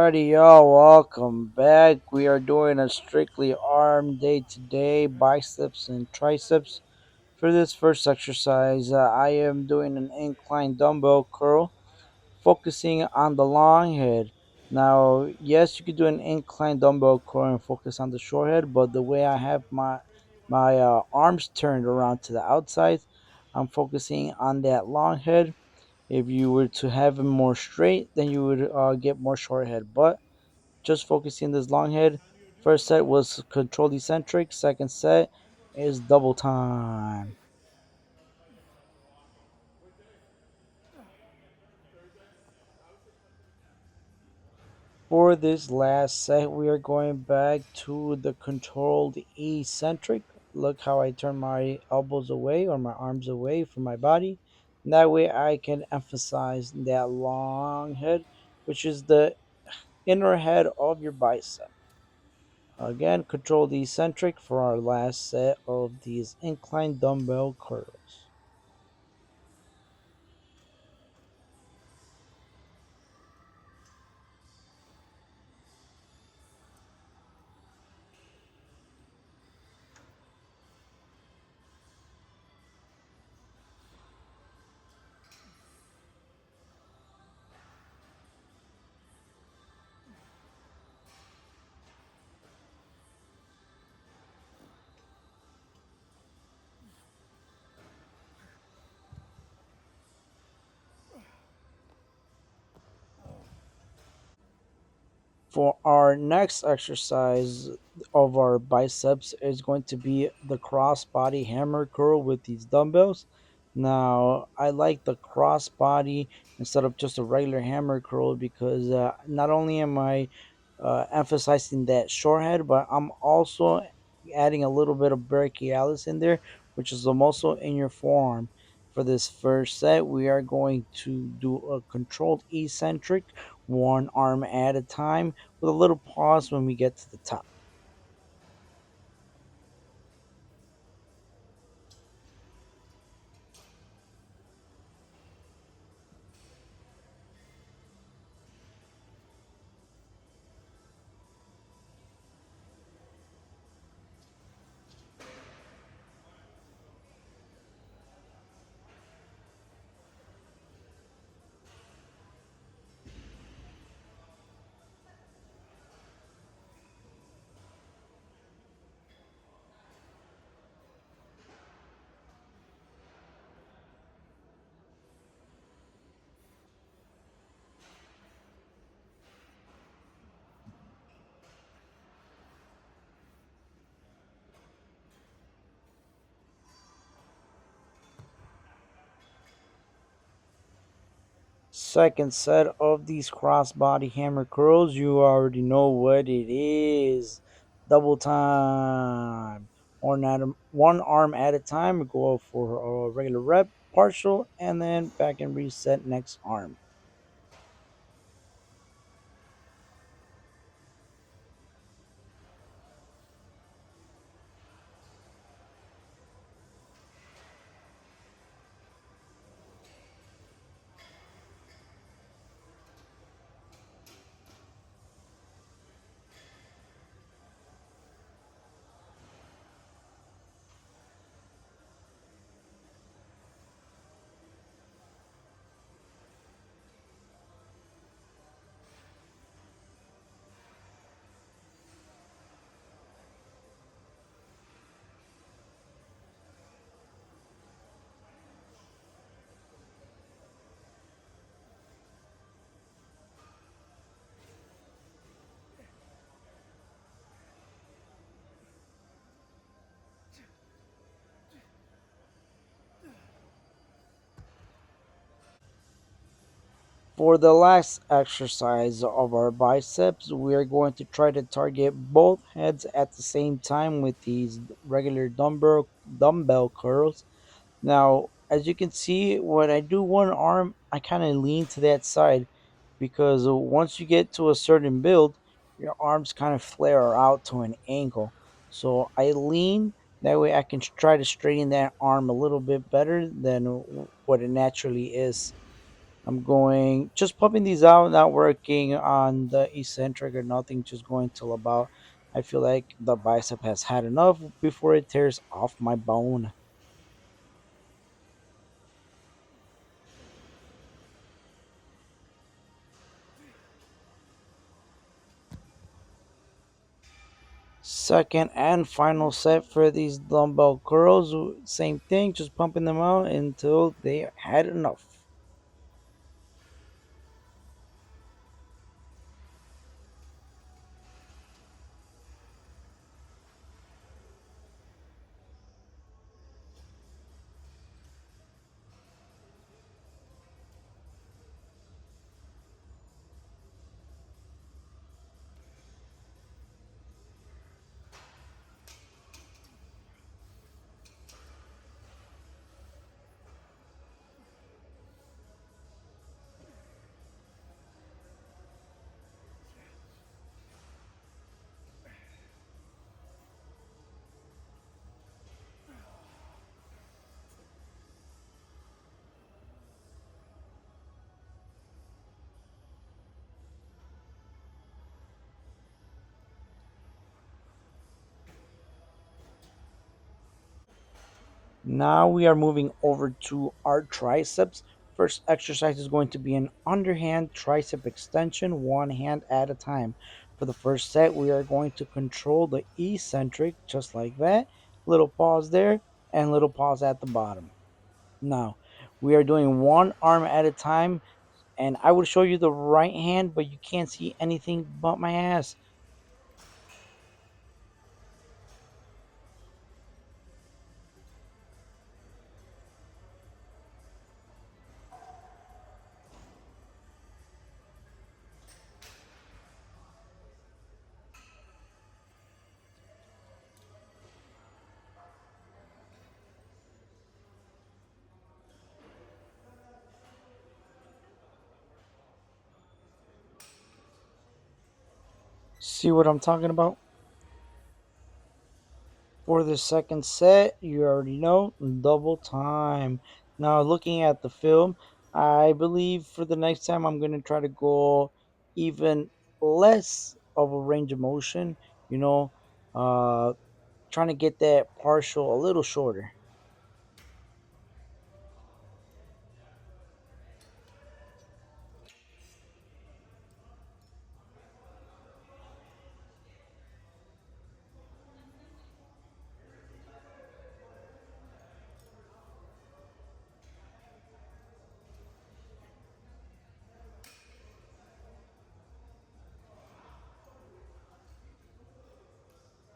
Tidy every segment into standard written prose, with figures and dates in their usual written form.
Alrighty, y'all, welcome back. We are doing a strictly arm day today, biceps and triceps. For this first exercise, I am doing an incline dumbbell curl, focusing on the long head. Now, yes, you could do an incline dumbbell curl and focus on the short head, but the way I have my arms turned around to the outside, I'm focusing on that long head. If you were to have them more straight, then you would get more short head. But just focusing this long head. First set was controlled eccentric. Second set is double time. For this last set, we are going back to the controlled eccentric. Look how I turn my elbows away or my arms away from my body. And that way I can emphasize that long head, which is the inner head of your bicep. Again, control the eccentric for our last set of these incline dumbbell curls. For our next exercise of our biceps is going to be the cross body hammer curl with these dumbbells. Now, I like the cross body instead of just a regular hammer curl because not only am I emphasizing that short head, but I'm also adding a little bit of brachialis in there, which is the muscle in your forearm. For this first set, we are going to do a controlled eccentric, one arm at a time, with a little pause when we get to the top. Second set of these crossbody hammer curls, you already know what it is. Double time. One arm at a time. Go for a regular rep, partial, and then back and reset next arm. For the last exercise of our biceps, we are going to try to target both heads at the same time with these regular dumbbell curls. Now, as you can see, when I do one arm, I kind of lean to that side because once you get to a certain build, your arms kind of flare out to an angle. So I lean, that way I can try to straighten that arm a little bit better than what it naturally is. I'm going just pumping these out, not working on the eccentric or nothing, just going till about I feel like the bicep has had enough before it tears off my bone. Second and final set for these dumbbell curls. Same thing, just pumping them out until they had enough. Now we are moving over to our triceps. First exercise is going to be an underhand tricep extension, one hand at a time. For the first set, we are going to control the eccentric just like that. Little pause there and little pause at the bottom. Now we are doing one arm at a time, and I will show you the right hand, but you can't see anything but my ass. See what I'm talking about? For the second set, you already know, double time. Now, looking at the film, I believe for the next time I'm going to try to go even less of a range of motion, you know, uh, trying to get that partial a little shorter.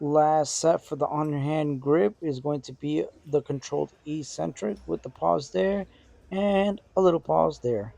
Last set for the underhand grip is going to be the controlled eccentric with the pause there and a little pause there.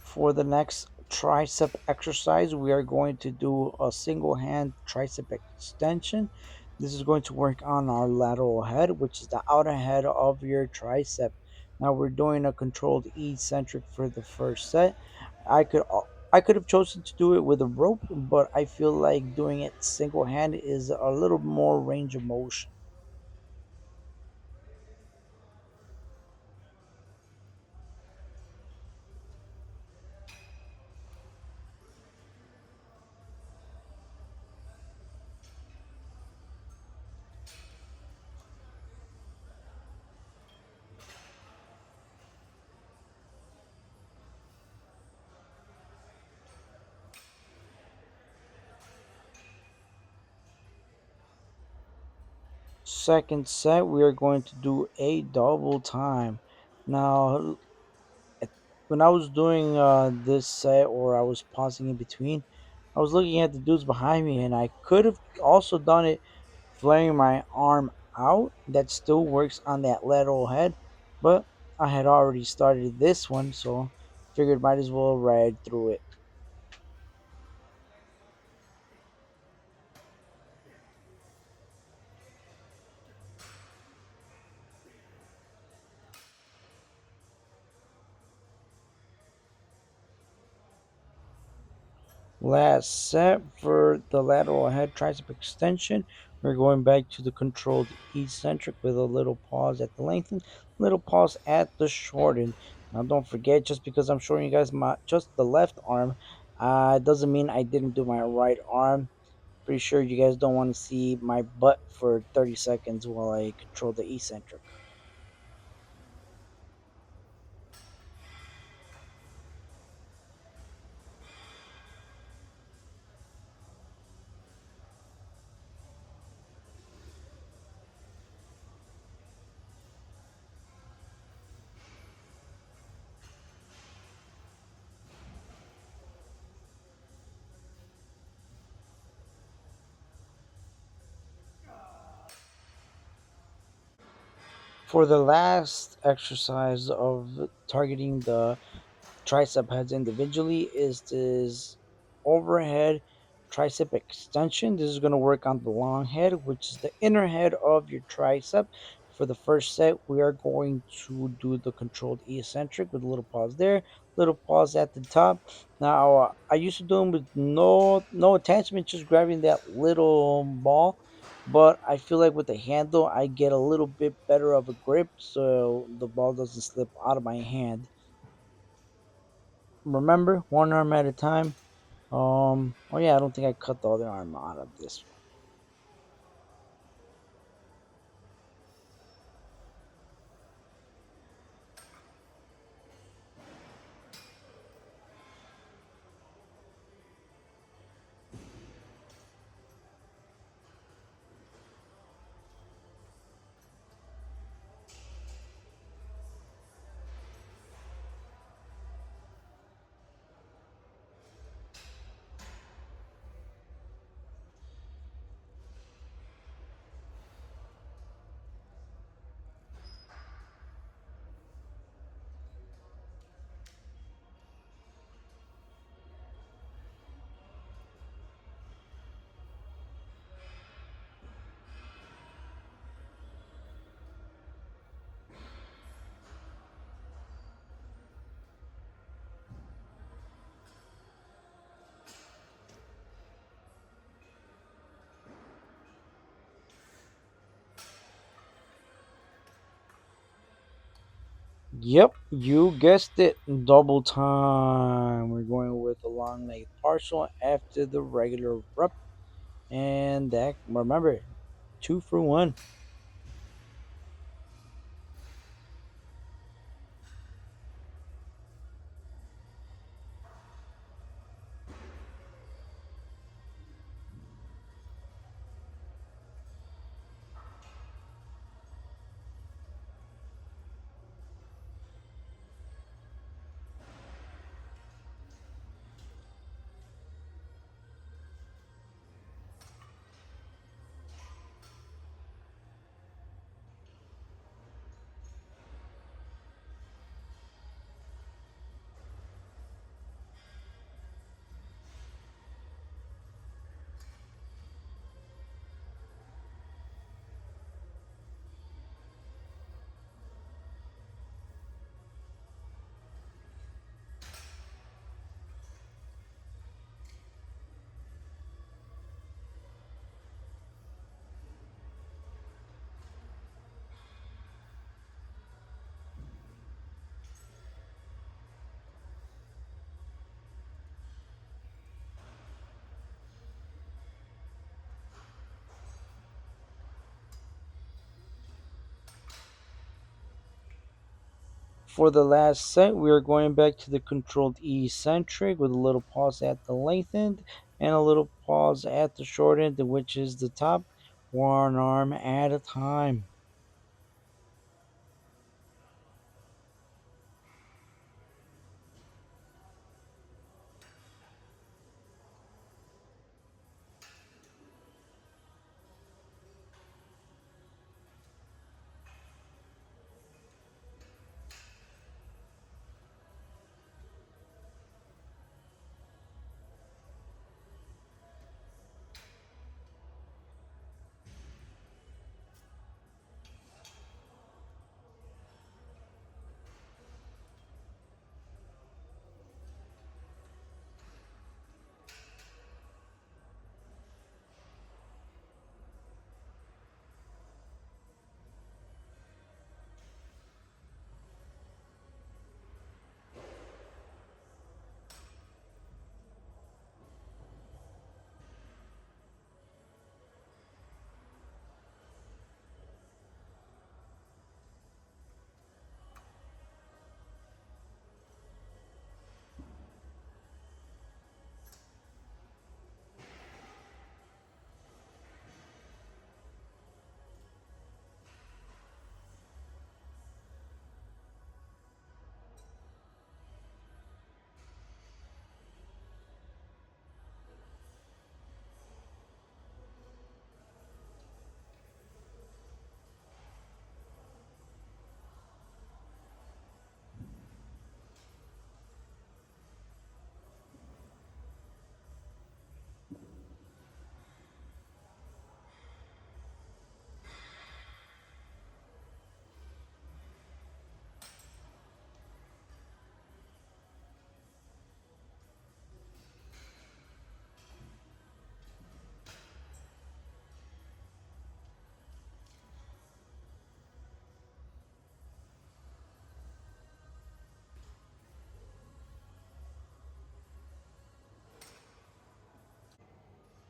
For the next tricep exercise, we are going to do a single hand tricep extension. This is going to work on our lateral head, which is the outer head of your tricep. Now we're doing a controlled eccentric for the first set. I could have chosen to do it with a rope, but I feel like doing it single hand is a little more range of motion. Second set, we are going to do a double time. Now, when I was doing this set or I was pausing in between, I was looking at the dudes behind me, and I could have also done it flaring my arm out. That still works on that lateral head, but I had already started this one, so figured might as well ride through it. Last set for the lateral head tricep extension. We're going back to the controlled eccentric with a little pause at the lengthen, little pause at the shorten. Now, don't forget, just because I'm showing you guys my just the left arm, doesn't mean I didn't do my right arm. Pretty sure you guys don't want to see my butt for 30 seconds while I control the eccentric. For the last exercise of targeting the tricep heads individually is this overhead tricep extension. This is going to work on the long head, which is the inner head of your tricep. For the first set, we are going to do the controlled eccentric with a little pause there, little pause at the top. Now, I used to do them with no attachment, just grabbing that little ball. But I feel like with the handle, I get a little bit better of a grip, so the ball doesn't slip out of my hand. Remember, one arm at a time. Oh yeah, I don't think I cut the other arm out of this one. Yep, you guessed it. Double time. We're going with a long leg partial after the regular rep. And that, remember, two for one. For the last set, we are going back to the controlled eccentric with a little pause at the length end and a little pause at the short end, which is the top, one arm at a time.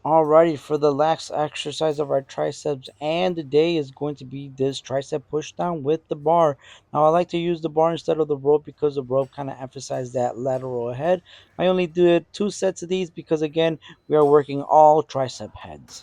Alrighty, for the last exercise of our triceps and the day is going to be this tricep push down with the bar. Now I like to use the bar instead of the rope because the rope kind of emphasizes that lateral head. I only did two sets of these because again we are working all tricep heads.